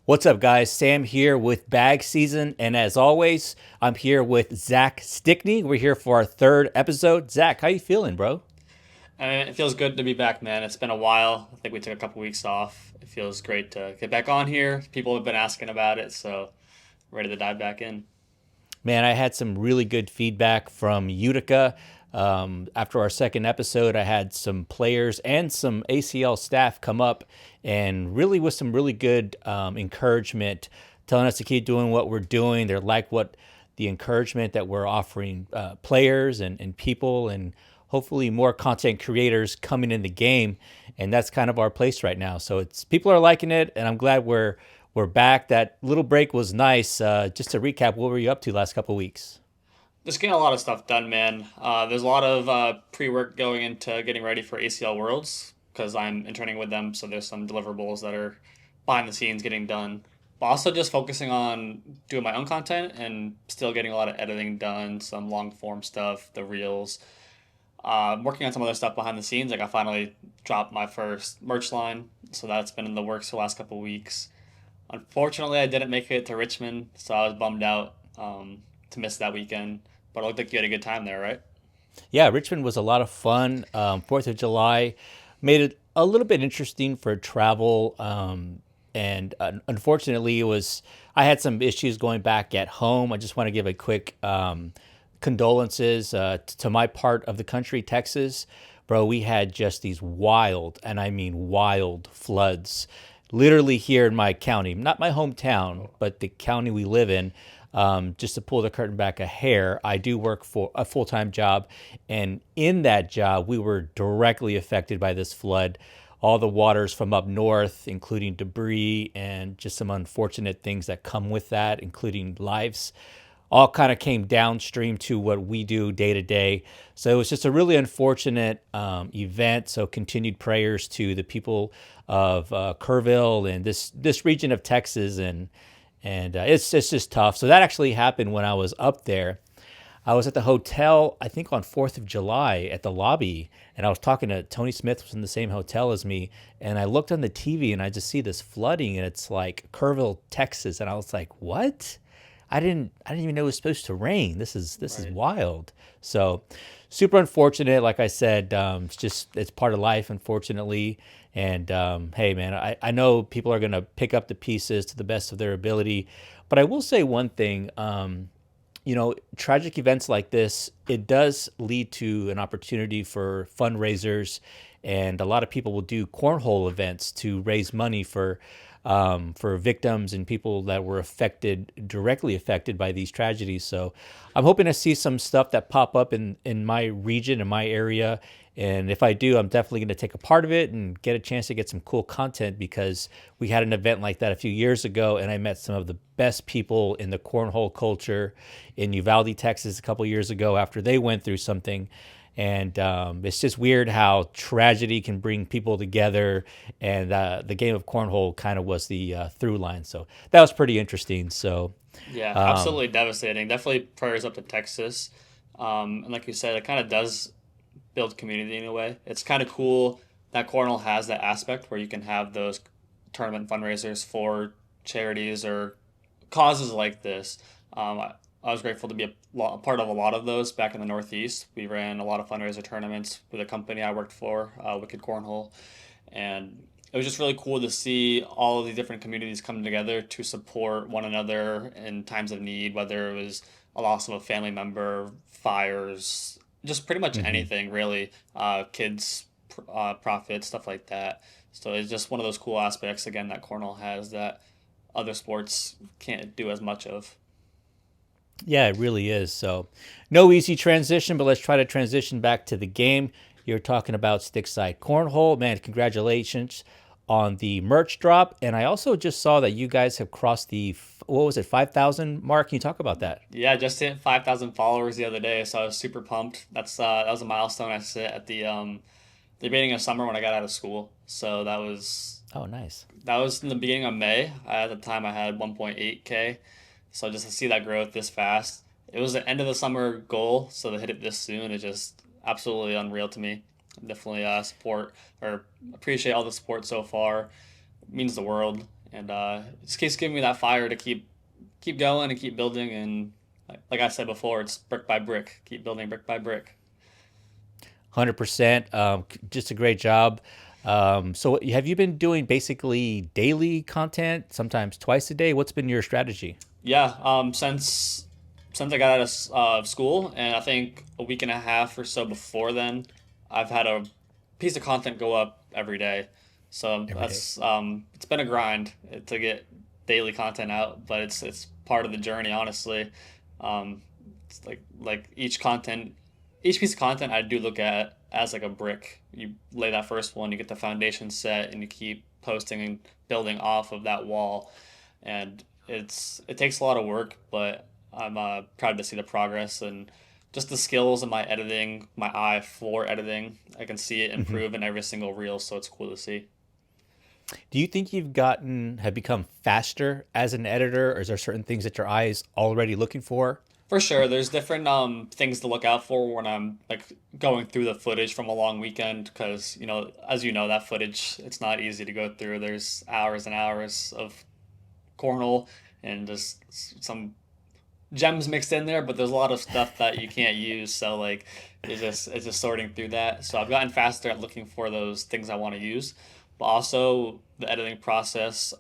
What's up, guys? Sam here with Bag Season, and as always, I'm here with Zach Stickney. We're here for our third episode. Zach, how you feeling, bro? It feels good to be back, man. It's been a while. I think we took a couple weeks off. It feels great to get back on here. People have been asking about it, so ready to dive back in. Man, I had some really good feedback from Utica. After our second episode, I had some players and some ACL staff come up and really with some really good encouragement, telling us to keep doing what we're doing. They're like what the encouragement that we're offering players and people and hopefully more content creators coming in the game. And that's kind of our place right now. So it's people are liking it, and I'm glad we're back. That little break was nice. Just to recap, what were you up to last couple of weeks? Just getting a lot of stuff done, man. There's a lot of pre-work going into getting ready for ACL Worlds because I'm interning with them, so there's some deliverables that are behind the scenes getting done. But also just focusing on doing my own content and still getting a lot of editing done, some long form stuff, the reels. Working on some other stuff behind the scenes. Like I finally dropped my first merch line, so that's been in the works for the last couple of weeks. Unfortunately, I didn't make it to Richmond, so I was bummed out to miss that weekend. But it looked like you had a good time there, right? Yeah, Richmond was a lot of fun. 4th of July made it a little bit interesting for travel. And unfortunately, I had some issues going back at home. I just want to give a quick condolences to my part of the country, Texas. Bro, we had just these wild, and I mean wild floods literally here in my county, not my hometown, but the county we live in. Just to pull the curtain back a hair, I do work for a full time job. And in that job, we were directly affected by this flood. All the waters from up north, including debris and just some unfortunate things that come with that, including lives, all kind of came downstream to what we do day to day. So it was just a really unfortunate event. So continued prayers to the people of Kerrville and this region of Texas, and it's just tough. So that actually happened when I was up there. I was at the hotel, I think on 4th of July at the lobby, and I was talking to Tony Smith, was in the same hotel as me, and I looked on the TV and I just see this flooding, and it's like Kerrville, Texas, and I was like, what? I didn't even know it was supposed to rain. This is Right. wild. So super unfortunate. Like I said, it's part of life, unfortunately. And hey, man, I know people are gonna pick up the pieces to the best of their ability, but I will say one thing. Tragic events like this, it does lead to an opportunity for fundraisers, and a lot of people will do cornhole events to raise money for victims and people that were directly affected by these tragedies. So I'm hoping to see some stuff that pop up in my region, in my area. And if I do, I'm definitely going to take a part of it and get a chance to get some cool content because we had an event like that a few years ago, and I met some of the best people in the cornhole culture in Uvalde, Texas, a couple years ago after they went through something. And it's just weird how tragedy can bring people together. And the game of cornhole kind of was the through line. So that was pretty interesting. So, Yeah, um, absolutely devastating. Definitely prayers up to Texas. And like you said, it kind of does build community in a way. It's kind of cool that Cornell has that aspect where you can have those tournament fundraisers for charities or causes like this. I was grateful to be a part of a lot of those back in the Northeast. We ran a lot of fundraiser tournaments with a company I worked for, Wicked Cornhole, and it was just really cool to see all of these different communities come together to support one another in times of need, whether it was a loss of a family member, fires, just pretty much mhm. anything really, kids, profits, stuff like that. So it's just one of those cool aspects again that Cornell has that other sports can't do as much of. Yeah, it really is. So, no easy transition, but let's try to transition back to the game. You're talking about Stickside Cornhole. Man, congratulations on the merch drop. And I also just saw that you guys have crossed what was it, 5,000 mark? Can you talk about that? Yeah, just hit 5,000 followers the other day, so I was super pumped. That was a milestone I set at the beginning of summer when I got out of school. So Oh, nice. that was in the beginning of May. At the time, I had 1.8K. So just to see that growth this fast, it was the end of the summer goal. So to hit it this soon is just absolutely unreal to me. Definitely support or appreciate all the support so far. It means the world. and it just keeps giving me that fire to keep going and keep building. And like I said before, it's brick by brick, keep building brick by brick. 100%. Just a great job. So have you been doing basically daily content, sometimes twice a day? What's been your strategy? Yeah, since I got out of school, and I think a week and a half or so before then, I've had a piece of content go up every day. So Every day. that's it's been a grind to get daily content out, but it's part of the journey, honestly. It's like each piece of content I do look at as like a brick. You lay that first one, you get the foundation set, and you keep posting and building off of that wall. And it takes a lot of work, but I'm proud to see the progress and just the skills in my editing, my eye for editing. I can see it Mhm. improve in every single reel, so it's cool to see. Do you think have become faster as an editor, or is there certain things that your eye is already looking for? For sure, there's different things to look out for when I'm like going through the footage from a long weekend because as you know, that footage, it's not easy to go through. There's hours and hours of cornhole and just some gems mixed in there, but there's a lot of stuff that you can't use. So like it's just sorting through that. So I've gotten faster at looking for those things I want to use, but also the editing process.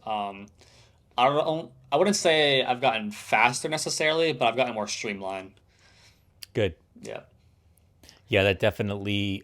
I wouldn't say I've gotten faster necessarily, but I've gotten more streamlined. Good. Yeah. Yeah, that definitely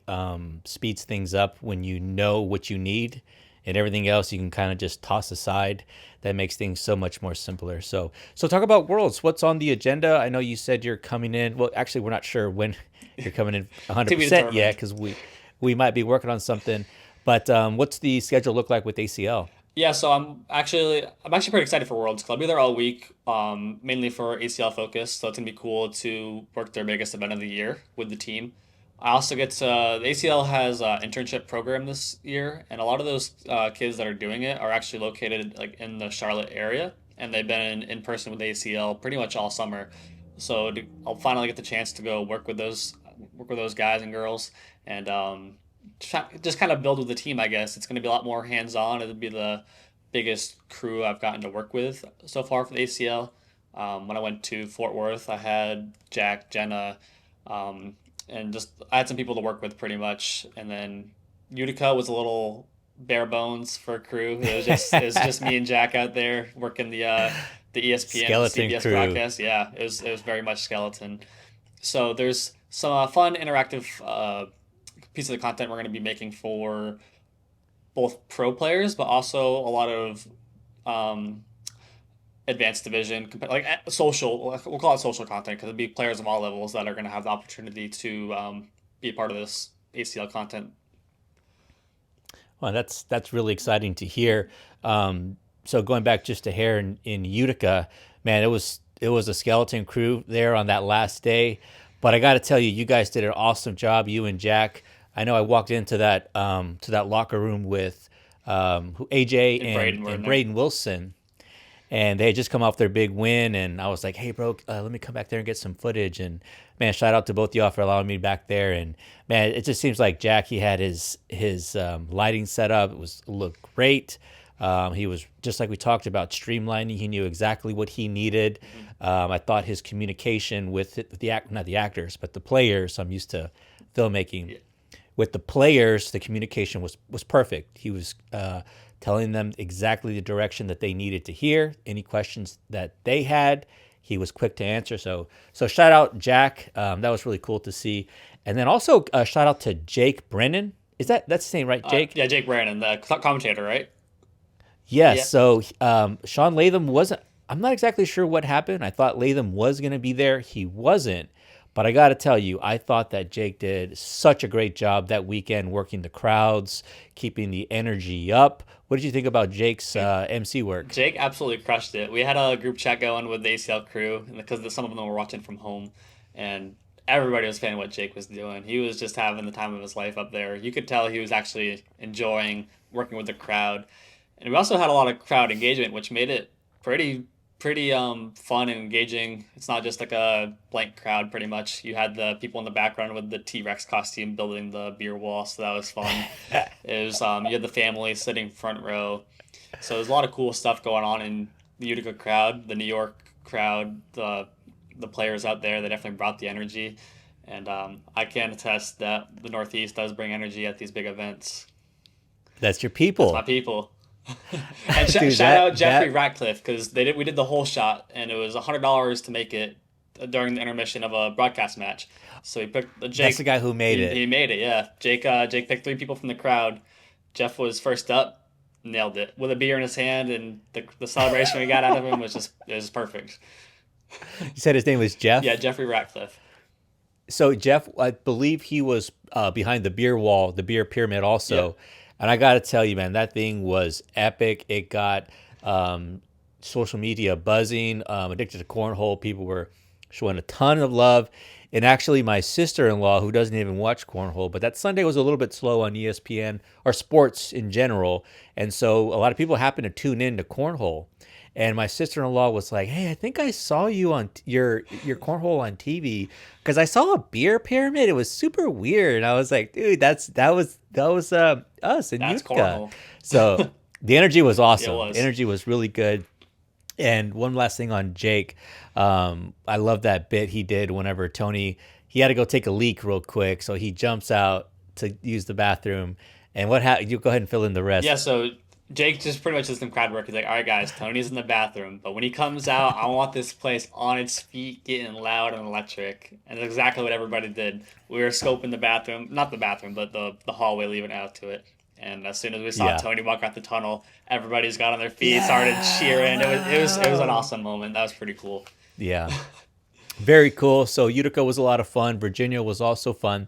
speeds things up when you know what you need, and everything else you can kind of just toss aside. That makes things so much more simpler. So talk about Worlds. What's on the agenda? I know you said you're coming in. Well, actually, we're not sure when you're coming in To be 100% yet determined. because we might be working on something. But what's the schedule look like with ACL? Yeah, so I'm actually pretty excited for Worlds because I'll be there all week, mainly for ACL focus. So it's gonna be cool to work their biggest event of the year with the team. I also get to the ACL has an internship program this year, and a lot of those kids that are doing it are actually located like in the Charlotte area, and they've been in person with ACL pretty much all summer. So I'll finally get the chance to go work with those guys and girls, and just kind of build with the team, I guess. It's going to be a lot more hands on. It'll be the biggest crew I've gotten to work with so far for the ACL. When I went to Fort Worth, I had Jack, Jenna, and just I had some people to work with pretty much. And then Utica was a little bare bones for crew. It was just me and Jack out there working the ESPN and Skeleton CBS crew. broadcast. Yeah, it was very much skeleton. So there's some fun interactive piece of the content we're going to be making for both pro players, but also a lot of um, advanced division, like social. We'll call it social content because it'll be players of all levels that are going to have the opportunity to be a part of this ACL content. Well, that's really exciting to hear. So going back just to hair in Utica, man, it was a skeleton crew there on that last day. But I got to tell you, you guys did an awesome job, you and Jack. I know I walked into that locker room with AJ And and Braden were in and there. Braden Wilson, and they had just come off their big win, and I was like, hey bro, let me come back there and get some footage. And man, shout out to both y'all for allowing me back there. And man, it just seems like Jack, he had his lighting set up. It looked great. He was just like we talked about streamlining. He knew exactly what he needed. Mhm. I thought his communication with not the actors but the players. I'm used to filmmaking. Yeah. With the players, the communication was perfect. He was telling them exactly the direction that they needed to hear. Any questions that they had, he was quick to answer. So shout out Jack. That was really cool to see. And then also shout out to Jake Brennan. That's the name, right? Jake? Yeah, Jake Brandon, the commentator, right? Yes. Yeah. So Sean Latham wasn't. I'm not exactly sure what happened. I thought Latham was going to be there. He wasn't. But I got to tell you, I thought that Jake did such a great job that weekend working the crowds, keeping the energy up. What did you think about Jake's MC work? Jake absolutely crushed it. We had a group chat going with the ACL crew because some of them were watching from home, and everybody was fan of what Jake was doing. He was just having the time of his life up there. You could tell he was actually enjoying working with the crowd, and we also had a lot of crowd engagement, which made it pretty fun and engaging. It's not just like a blank crowd. Pretty much, you had the people in the background with the T Rex costume building the beer wall, so that was fun. It was you had the family sitting front row. So there's a lot of cool stuff going on in the Utica crowd, the New York crowd, the players out there. They definitely brought the energy, and I can attest that the Northeast does bring energy at these big events. That's your That's my people. people. And Dude, shout out Jeffrey that Ratcliffe because we did the whole shot and it was $100 to make it during the intermission of a broadcast match. So he picked that's the Jake. guy who made He it. made it. Yeah, Jake picked three people from the crowd. Jeff was first up, nailed it with a beer in his hand, and the celebration we got out of him was just it was perfect. You said his name was Yeah, Jeff. Jeffrey Ratcliffe. So Jeff, I believe he was behind the beer wall, the beer pyramid, Yep. also. And I got to tell you, man, that thing was epic. It got um, social media buzzing. Addicted to cornhole, people were showing a ton of love. And actually, my sister-in-law, who doesn't even watch cornhole, but that Sunday was a little bit slow on ESPN or sports in general, and so a lot of people happened to tune in to cornhole. And my sister-in-law was like, "Hey, I think I saw you on your cornhole on TV because I saw a beer pyramid. It was super weird." And I was like, "Dude, that was us in That's Utica." cornhole. So the energy was It awesome. The was. energy was really good. And one last thing on Jake, I love that bit he did whenever Tony he had to go take a leak real quick, so he jumps out to use the bathroom. And what happened? You go ahead and fill in the Yeah, rest. so Jake just pretty much does some crowd work. He's like, all right, guys, Tony's in the bathroom, but when he comes out, I want this place on its feet, getting loud and electric. And that's exactly what everybody did. We were scoping the bathroom, not the bathroom, but the hallway leading out to it. And as soon as we saw Yeah. Tony walk out the tunnel, everybody's got on their feet, started Yeah. cheering. It was an Wow. awesome moment. That was pretty cool. Yeah. Very cool. So Utica was a lot of fun. Virginia was also fun.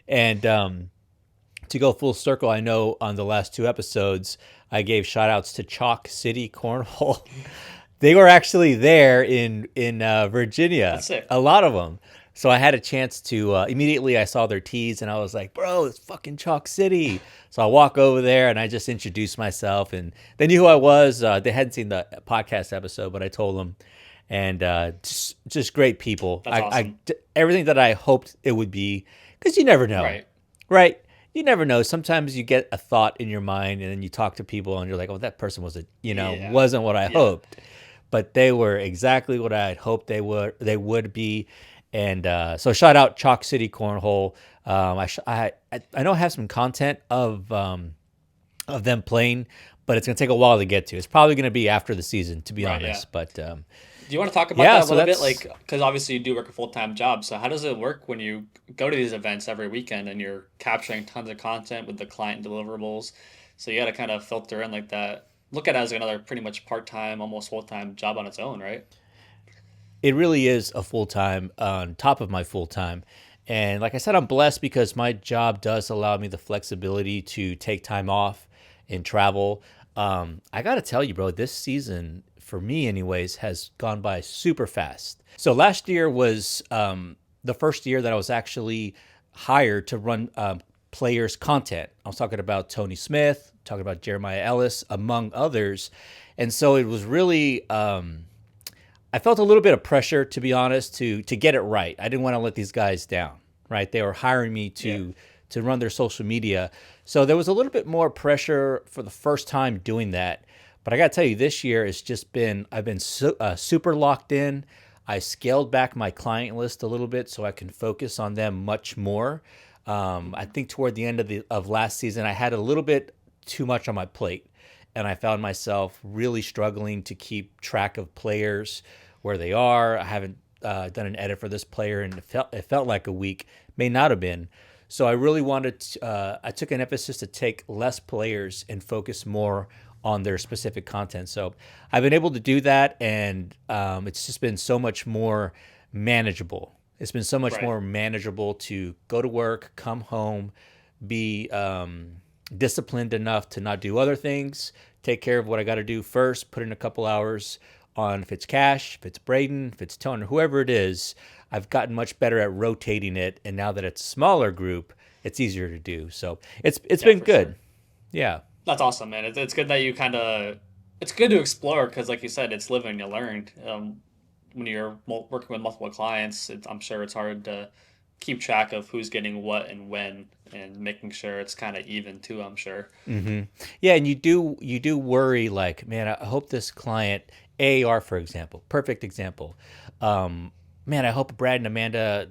And to go full circle, I know on the last two episodes, I gave shout outs to Chalk City Cornhole. They were actually there in That's Virginia, sick. a lot of them. So I had a chance to immediately I saw their tees and I was like, bro, it's fucking Chalk City. So I walk over there and I just introduced myself and they knew who I was. They hadn't seen the podcast episode, but I told them. And just great people. That's awesome. Everything that I hoped it would be, because you never know, Right. right? You never know. Sometimes you get a thought in your mind, and then you talk to people, and you're like, "Oh, that person was Yeah. wasn't what I Yeah. hoped," but they were exactly what I had hoped they would be. And so, shout out Chalk City Cornhole. I know I have some content of them playing, but it's gonna take a while to get to. It's probably gonna be after the season, to be Right. Yeah. honest. But Do you want to talk about yeah, that a so little bit? that's Like, because obviously you do work a full-time job. So how does it work when you go to these events every weekend and you're capturing tons of content with the client deliverables? So you got to kind of filter in like that. Look at it as another pretty much part-time, almost full-time job on its own, right? it really is a full time on top of my full time. And like I said, I'm blessed because my job does allow me the flexibility to take time off and travel. I got to tell you, bro, this season, for me, anyways, has gone by super fast. So last year was the first year that I was actually hired to run players' content. I was talking about Tony Smith, talking about Jeremiah Ellis, among others. And so it was really I felt a little bit of pressure, to be honest, to get it right. I didn't want to let these guys down, right? They were hiring me Yeah. to run their social media, so there was a little bit more pressure for the first time doing that. But I got to tell you, this year it's just been I've been super locked in. I scaled back my client list a little bit so I can focus on them much more. I think toward the end of last season, I had a little bit too much on my plate, and I found myself really struggling to keep track of players where they are. I haven't done an edit for this player, and it felt like a week. May not have been. So I really wanted. I took an emphasis to take less players and focus more on their specific content. So I've been able to do that, and it's just been so much more manageable. It's been so much Right. more manageable to go to work, come home, be disciplined enough to not do other things, take care of what I got to do first, put in a couple hours on if it's Cash, if it's Braden, if it's Tone, whoever it is. I've gotten much better at rotating it, and now that it's a smaller group, it's easier to do. So it's Yeah, been for sure. good. Yeah. That's awesome, man. It's good that you kind of, it's good to explore because, like you said, it's live and you learn. When you're working with multiple clients, I'm sure it's hard to keep track of who's getting what and when, and making sure it's kind of even too, I'm sure. Yeah, and you do worry like, man, I hope this client AR, for example, perfect example. Um, Man, I hope Brad and Amanda,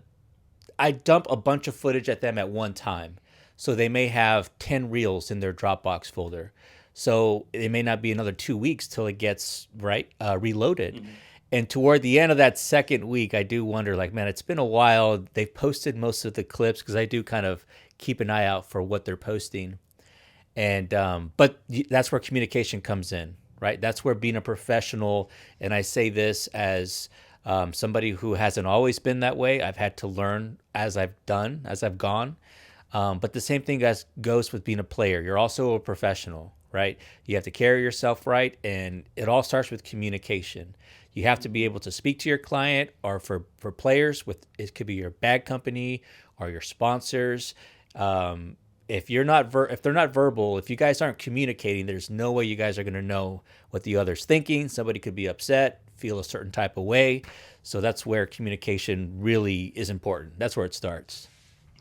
I dump a bunch of footage at them at one time. So they may have 10 reels in their Dropbox folder. So it may not be another 2 weeks till it gets reloaded. Hmm. And toward the end of that second week, I do wonder, like, man, it's been a while. They've posted most of the clips because I do kind of keep an eye out for what they're posting. And but that's where communication comes in, right? That's where being a professional, and I say this as somebody who hasn't always been that way. I've had to learn as I've gone. But the same thing as goes with being a player. You're also a professional, right? You have to carry yourself right, and it all starts with communication. You have to be able to speak to your client, or for players, with it could be your bag company or your sponsors. If you're not if they're not verbal, if you guys aren't communicating, there's no way you guys are going to know what the other's thinking. Somebody could be upset, feel a certain type of way. So that's where communication really is important. That's where it starts.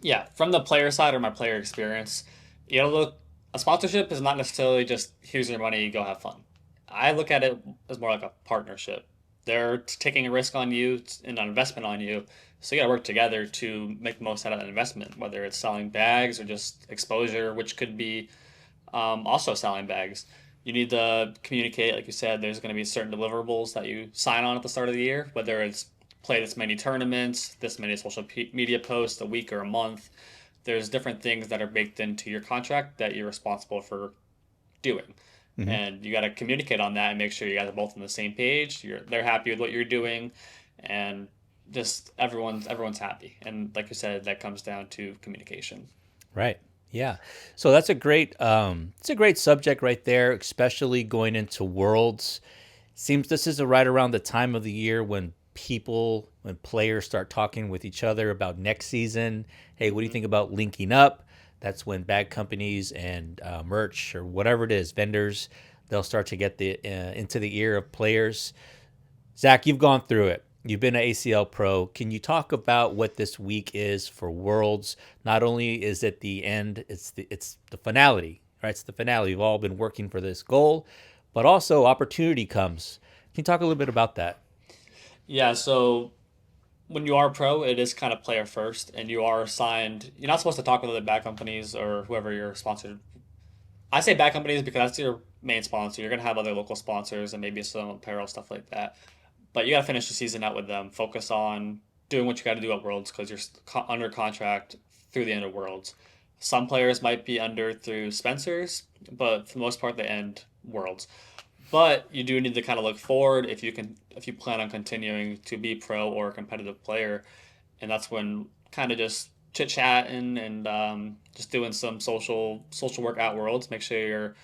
Yeah, from the player side or my player experience, you know, look, a sponsorship is not necessarily just here's your money, go have fun. I look at it as more like a partnership. They're taking a risk on you and an investment on you, so you got to work together to make the most out of that investment, whether it's selling bags or just exposure, which could be also selling bags. You need to communicate, like you said, there's going to be certain deliverables that you sign on at the start of the year, whether it's play this many tournaments, this many social media posts a week or a month. There's different things that are baked into your contract that you're responsible for doing. Mm-hmm. And you got to communicate on that and make sure you guys are both on the same page. They're happy with what you're doing, and just everyone's happy. And like you said, that comes down to communication. Right. Yeah. So that's a great it's a great subject right there, especially going into Worlds. Seems this is right around the time of the year when when players start talking with each other about next season. Hey, what do you Hmm. think about linking up? That's when bag companies and merch or whatever it is, vendors, they'll start to get the into the ear of players. Zach, you've gone through it. You've been an ACL pro. Can you talk about what this week is for Worlds? Not only is it the end, it's the finality, right? It's the finale. We've all been working for this goal, but also opportunity comes. Can you talk a little bit about that? Yeah, so when you are pro, it is kind of player first, and you are assigned. You're not supposed to talk with other bad companies or whoever you're sponsored. I say bad companies because that's your main sponsor. You're gonna have other local sponsors and maybe some apparel stuff like that. But you gotta finish the season out with them. Focus on doing what you got to do at Worlds because you're under contract through the end of Worlds. Some players might be under through Spencer's, but for the most part, they end Worlds. But you do need to kind of look forward if you plan on continuing to be pro or a competitive player, and that's when kind of just chit chatting and just doing some social work at Worlds. Make sure you're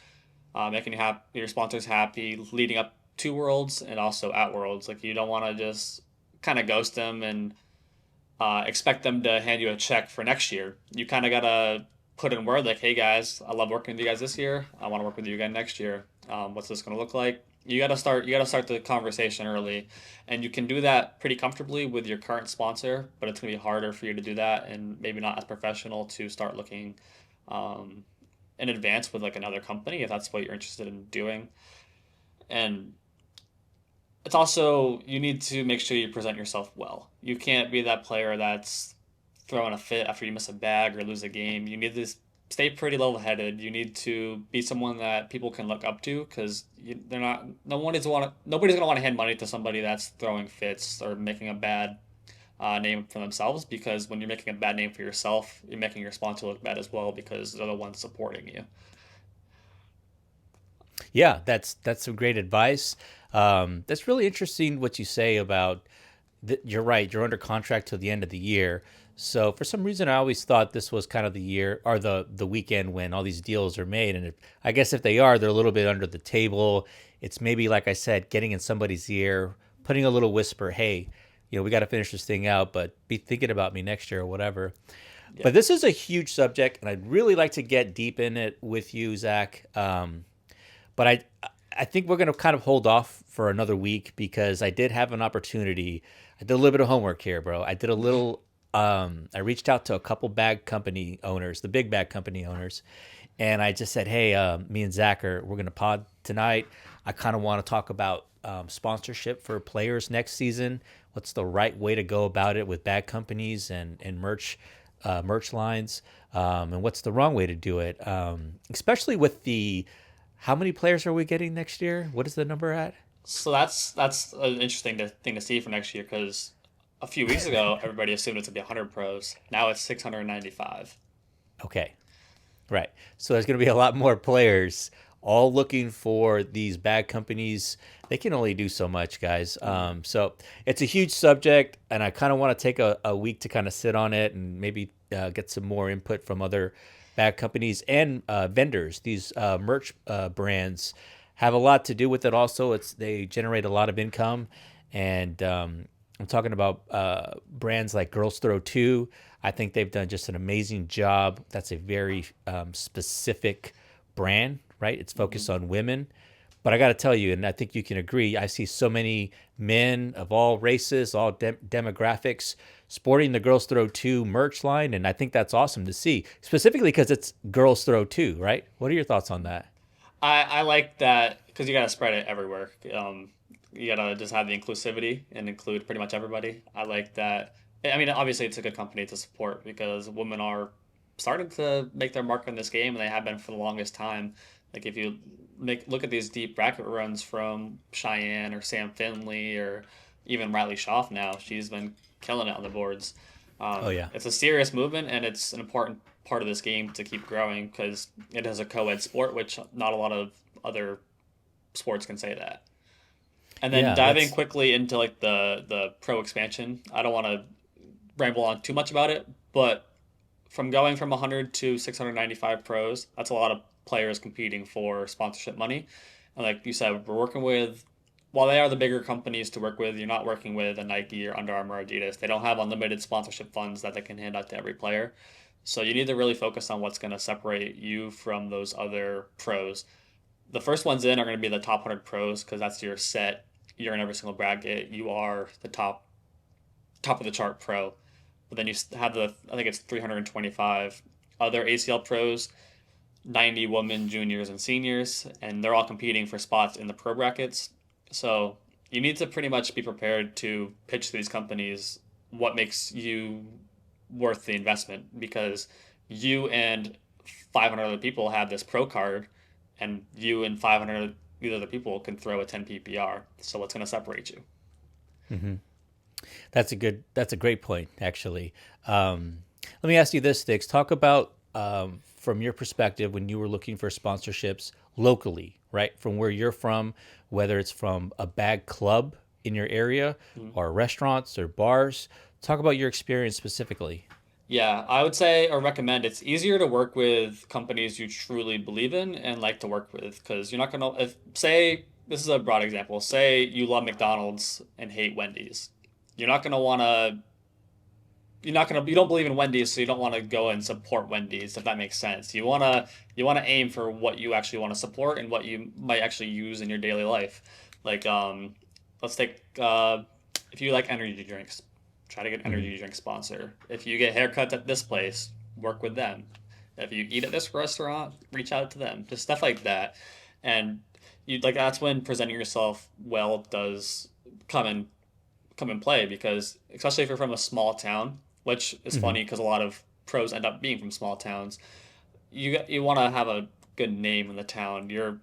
making your sponsors happy leading up to Worlds and also at Worlds. Like you don't want to just kind of ghost them and expect them to hand you a check for next year. You kind of gotta put in word like, hey guys, I love working with you guys this year. I want to work with you again next year. What's this going to look like? You gotta start the conversation early, and you can do that pretty comfortably with your current sponsor. But it's gonna be harder for you to do that, and maybe not as professional to start looking um, in advance with like another company if that's what you're interested in doing. And it's also you need to make sure you present yourself well. You can't be that player that's throwing a fit after you miss a bag or lose a game. You need to stay pretty level headed. You need to be someone that people can look up to because they're not. No one is want. Nobody's gonna want to hand money to somebody that's throwing fits or making a bad name for themselves. Because when you're making a bad name for yourself, you're making your sponsor look bad as well because they're the ones supporting you. Yeah, that's some great advice. That's really interesting what you say about. You're right. You're under contract till the end of the year. So for some reason, I always thought this was kind of the year or the weekend when all these deals are made. And I guess if they are, they're a little bit under the table. It's maybe like I said, getting in somebody's ear, putting a little whisper, "Hey, we got to finish this thing out, but be thinking about me next year or whatever." Yeah. But this is a huge subject, and I'd really like to get deep in it with you, Zach. But I think we're going to kind of hold off for another week because I did have an opportunity. I did a little bit of homework here, bro. I did a little. I reached out to a couple bag company owners, the big bag company owners, and I just said, "Hey, me and Zach we're gonna pod tonight. I kind of want to talk about sponsorship for players next season. What's the right way to go about it with bag companies and merch lines, and what's the wrong way to do it, especially with the how many players are we getting next year? What is the number at? So that's an interesting thing to see for next year because a few weeks ago everybody assumed it's gonna be 100 pros. Now it's 695. Okay, right. So there's going to be a lot more players all looking for these bag companies. They can only do so much, guys. So it's a huge subject, and I kind of want to take a week to kind of sit on it and maybe get some more input from other bag companies and vendors. These merch brands have a lot to do with it. Also, they generate a lot of income, and I'm talking about brands like Girls Throw 2. I think they've done just an amazing job. That's a very specific brand, right? It's focused on women. But I got to tell you, and I think you can agree, I see so many men of all races, all demographics sporting the Girls Throw 2 merch line. And I think that's awesome to see, specifically because it's Girls Throw 2, right? What are your thoughts on that? I like that because you gotta spread it everywhere. You gotta just have the inclusivity and include pretty much everybody. I like that. I mean, obviously, it's a good company to support because women are starting to make their mark in this game, and they have been for the longest time. Like if you look at these deep bracket runs from Cheyenne or Sam Finley or even Riley Schaff now, she's been killing it on the boards. Oh, yeah. It's a serious movement, and it's an important part of this game to keep growing because it is a co-ed sport, which not a lot of other sports can say that. And then Yeah, diving that's quickly into like the pro expansion, I don't want to ramble on too much about it, but from going from 100 to 695 pros, that's a lot of players competing for sponsorship money. And like you said, we're working with, while they are the bigger companies to work with, you're not working with a Nike or Under Armour or Adidas. They don't have unlimited sponsorship funds that they can hand out to every player. So you need to really focus on what's going to separate you from those other pros. The first ones in are going to be the top 100 pros because that's your set. You're in every single bracket. You are the top of the chart pro. But then you have I think it's 325 other ACL pros, 90 women, juniors, and seniors, and they're all competing for spots in the pro brackets. So you need to pretty much be prepared to pitch to these companies what makes you worth the investment because you and 500 other people have this pro card, and you and 500 other people can throw a 10 PPR. So what's going to separate you? that's a great point, actually. Let me ask you this, Sticks. Talk about from your perspective when you were looking for sponsorships locally, right? From where you're from, whether it's from a bag club in your area or restaurants or bars. Talk about your experience specifically. Yeah, I would say or recommend it's easier to work with companies you truly believe in and like to work with because you're not gonna if say this is a broad example, say you love McDonald's and hate Wendy's. You're not gonna wanna you don't believe in Wendy's, so you don't want to go and support Wendy's if that makes sense. You wanna aim for what you actually want to support and what you might actually use in your daily life. Like let's take if you like energy drinks, try to get an Mm-hmm. energy drink sponsor. If you get haircuts at this place, work with them. If you eat at this restaurant, reach out to them. Just stuff like that. And you like that's when presenting yourself well does come in come in play because especially if you're from a small town, which is Mm-hmm. funny because a lot of pros end up being from small towns. You want to have a good name in the town. You're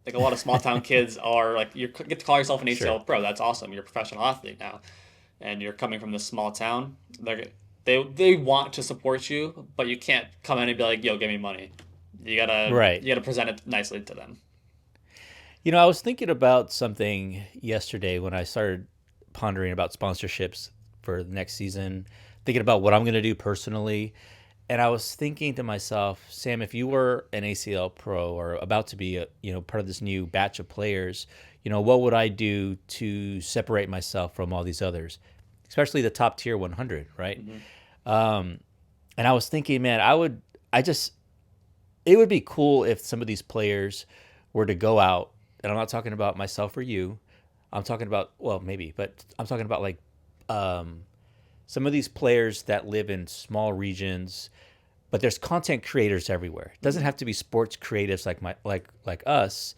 like a lot of small town kids are like you get to call yourself an Sure. ACL pro. That's awesome. You're a professional athlete now, and you're coming from this small town. They want to support you, but you can't come in and be like, "Yo, give me money." Right. You gotta present it nicely to them. I was thinking about something yesterday when I started pondering about sponsorships for the next season, thinking about what I'm going to do personally. And I was thinking to myself, Sam, if you were an ACL pro or about to be part of this new batch of players, what would I do to separate myself from all these others, especially the top tier 100, right? Hmm. And I was thinking, man, I just, it would be cool if some of these players were to go out, and I'm not talking about myself or you. I'm talking about, well, maybe, but I'm talking about like some of these players that live in small regions, but there's content creators everywhere. It doesn't have to be sports creatives like us,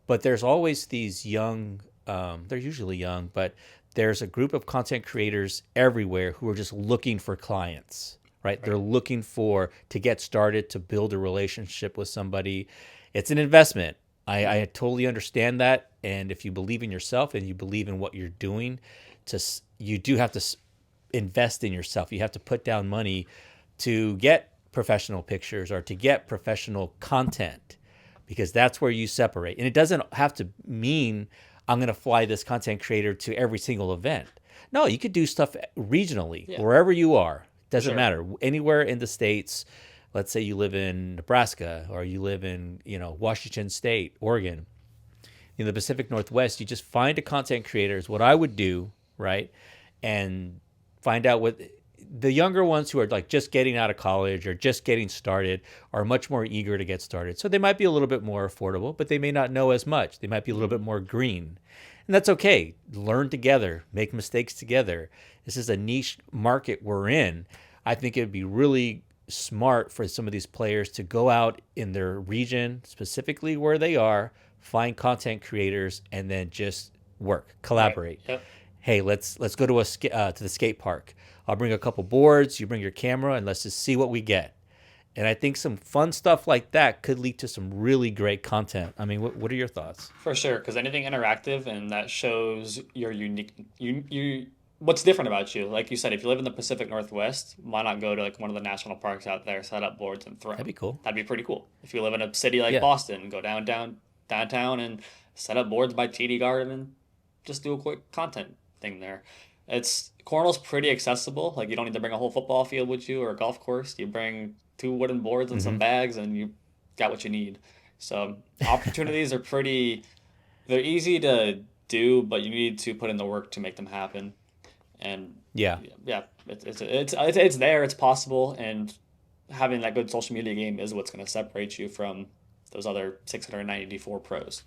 but there's always these young. They're usually young, but there's a group of content creators everywhere who are just looking for clients. Right? They're Right. looking for to get started to build a relationship with somebody. It's an investment. I totally understand that, and if you believe in yourself and you believe in what you're doing, you do have to invest in yourself. You have to put down money to get professional pictures or to get professional content because that's where you separate. And it doesn't have to mean I'm going to fly this content creator to every single event. No, you could do stuff regionally, Yeah, wherever you are. for Doesn't sure. matter. Anywhere in the States, let's say you live in Nebraska or you live in, Washington State, Oregon, in the Pacific Northwest, you just find a content creator is what I would do, right? And find out what the younger ones who are like just getting out of college or just getting started are much more eager to get started. So they might be a little bit more affordable, but they may not know as much. They might be a little bit more green. And that's okay. Learn together, make mistakes together. This is a niche market we're in. I think it'd be really smart for some of these players to go out in their region, specifically where they are, find content creators, and then just work, Right. collaborate. Yep. Hey, let's go to the skate park. I'll bring a couple boards. You bring your camera, and let's just see what we get. And I think some fun stuff like that could lead to some really great content. I mean, what are your thoughts? For sure, because anything interactive and that shows your unique, you what's different about you. Like you said, if you live in the Pacific Northwest, why not go to like one of the national parks out there, set up boards and That'd throw? be cool. That'd be pretty cool. If you live in a city like Yeah. Boston, go downtown and set up boards by TD Garden and just do a quick content thing there. It's Cornhole's pretty accessible. Like you don't need to bring a whole football field with you or a golf course. You bring two wooden boards and some Hmm. bags, and you got what you need. So opportunities are pretty. They're easy to do, but you need to put in the work to make them happen. And Yeah. yeah, it's there. It's possible, and having that good social media game is what's going to separate you from those other 694 pros.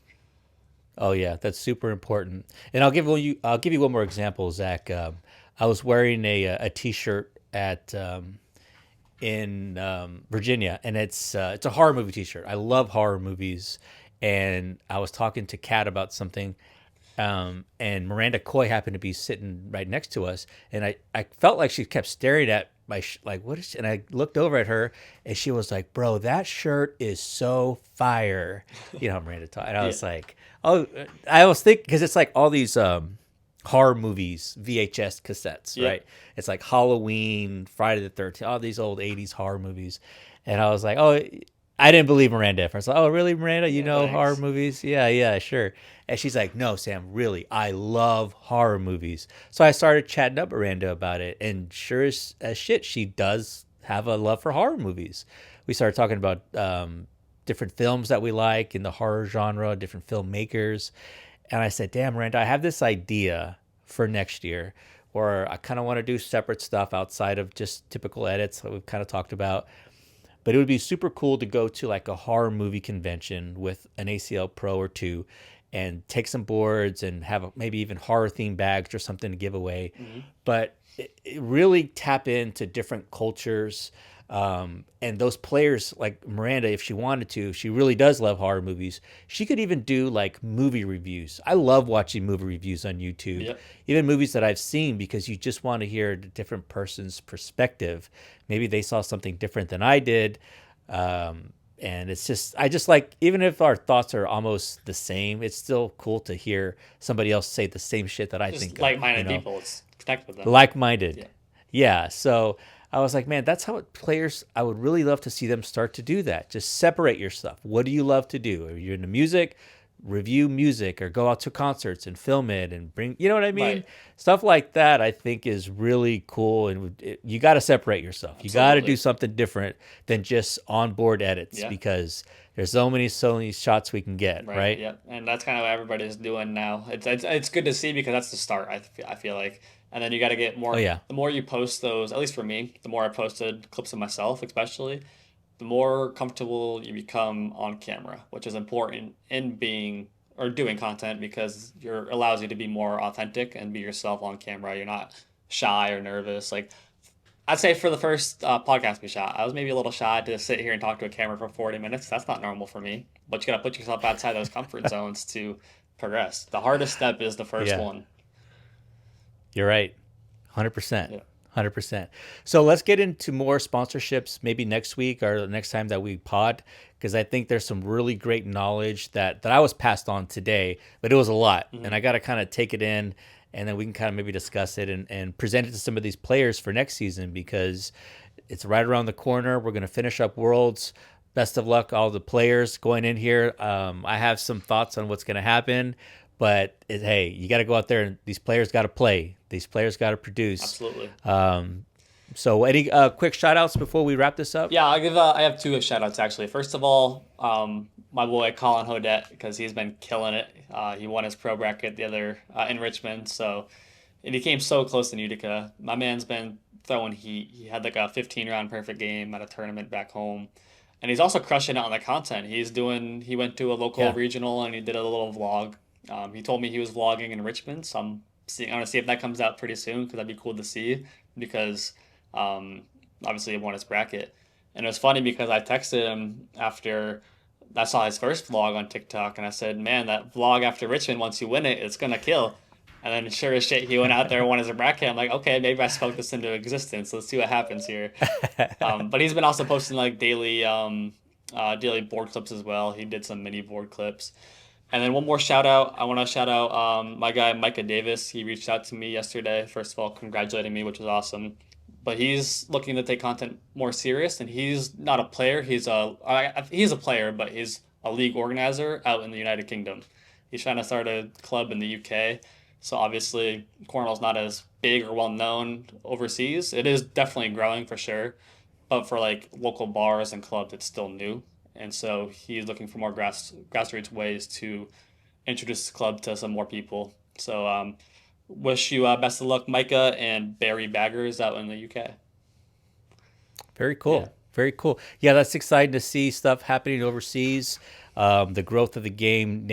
Oh yeah, that's super important. And I'll give you one more example, Zach. I was wearing a T-shirt at in Virginia, and it's a horror movie T-shirt. I love horror movies, and I was talking to Kat about something, and Miranda Coy happened to be sitting right next to us, and I felt like she kept staring at like what is she? And I looked over at her, and she was like, "Bro, that shirt is so fire," Miranda talk, and I Yeah, was like, "Oh," I was thinking because it's like all these horror movies VHS cassettes, yep, right? It's like Halloween, Friday the 13th, all these old 80s horror movies, and I was like, "Oh." I didn't believe Miranda at first. Like, oh, really, Miranda? You yeah. know horror Thanks. movies? Yeah, yeah, sure. And she's like, no, Sam, really, I love horror movies. So I started chatting up Miranda about it. And sure as shit, she does have a love for horror movies. We started talking about different films that we like in the horror genre, different filmmakers. And I said, damn, Miranda, I have this idea for next year where I kind of want to do separate stuff outside of just typical edits that we've kind of talked about. But it would be super cool to go to like a horror movie convention with an ACL Pro or two and take some boards and have maybe even horror themed bags or something to give away. Hmm. But it really tap into different cultures. And those players like Miranda, if she wanted to, she really does love horror movies. She could even do like movie reviews. I love watching movie reviews on YouTube, Yep. even movies that I've seen because you just want to hear a different person's perspective. Maybe they saw something different than I did. And it's just, I just like, even if our thoughts are almost the same, it's still cool to hear somebody else say the same shit that I Just think of, like-minded people. It's connect with them. like Yeah. minded. Yeah. So I was like, man, that's how players, I would really love to see them start to do that. Just separate your stuff. What do you love to do? Are you into music? Review music or go out to concerts and film it and bring, you know what I mean? Right. Stuff like that, I think is really cool. And you got to separate yourself. You got to do Absolutely. something different than just onboard edits Yeah. because there's so many shots we can get, Right. right? Yep. And that's kind of what everybody's doing now. It's good to see because that's the start. I feel like, and then you got to get Oh, more. yeah. The more you post those, at least for me, the more I posted clips of myself, especially, the more comfortable you become on camera, which is important in being or doing content because you're allows you to be more authentic and be yourself on camera. You're not shy or nervous. Like I'd say for the first podcast we shot, I was maybe a little shy to sit here and talk to a camera for 40 minutes. That's not normal for me. But you got to put yourself outside those comfort zones to progress. The hardest step is the first Yeah, one. you're right. 100%. Yeah. 100%. So let's get into more sponsorships maybe next week or the next time that we pod, because I think there's some really great knowledge that I was passed on today, but it was a lot. And Hmm. I got to kind of take it in, and then we can kind of maybe discuss it and present it to some of these players for next season, because it's right around the corner. We're going to finish up Worlds. Best of luck, all the players going in here. I have some thoughts on what's going to happen, but hey, you got to go out there and these players got to play. These players got to produce. Absolutely. So, any quick shout outs before we wrap this up? Yeah, I'll give. I have two shout outs actually. First of all, my boy Colin Hodette because he's been killing it. He won his pro bracket the other in Richmond, so and he came so close in Utica. My man's been throwing heat. He had like a 15 round perfect game at a tournament back home, and he's also crushing it on the content. He's doing. He went to a local Yeah. regional and he did a little vlog. He told me he was vlogging in Richmond, so I'm gonna see if that comes out pretty soon because that'd be cool to see because. Um, Obviously, he won his bracket. And it was funny because I texted him after I saw his first vlog on TikTok, and I said, "Man, that vlog after Richmond, once you win it, it's gonna kill." And then sure as shit, he went out there and won his bracket. I'm like, okay, maybe I spoke this into existence. Let's see what happens here. But he's been also posting like daily board clips as well. He did some mini board clips. And then one more shout out. I want to shout out my guy Micah Davis. He reached out to me yesterday. First of all, congratulating me, which was awesome. But he's looking to take content more serious, and he's not a player. He's a player, but he's a league organizer out in the United Kingdom. He's trying to start a club in the UK. So obviously, Cornhole's not as big or well known overseas. It is definitely growing for sure, but for like local bars and clubs, it's still new. And so he's looking for more grassroots ways to introduce the club to some more people. So wish you best of luck, Micah and Barry Baggers out in the UK. Very Yeah, cool. Very cool. Yeah, that's exciting to see stuff happening overseas. The growth of the game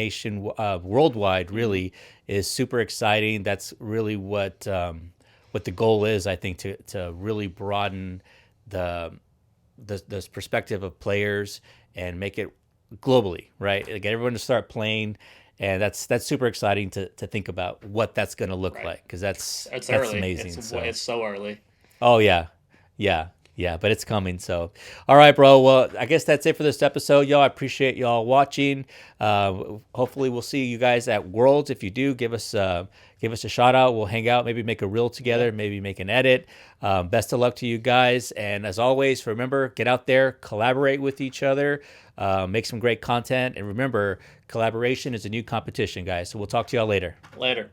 worldwide hmm really is super exciting. That's really what the goal is, I think, to really broaden the the perspective of players and make it globally, right? Get everyone to start playing, and that's super exciting to think about what that's going to look right. like, because It's that's early. amazing. So, It's so early. oh yeah, yeah, yeah, but it's coming. So, all right, bro. Well, I guess that's it for this episode, y'all. I appreciate y'all watching. Hopefully, we'll see you guys at Worlds. If you do, give us a shout out. We'll hang out, maybe make a reel Yeah. together, maybe make an edit. Best of luck to you guys, and as always, remember, get out there, collaborate with each other, make some great content, and remember, collaboration is a new competition, guys. So we'll talk to y'all later. Later.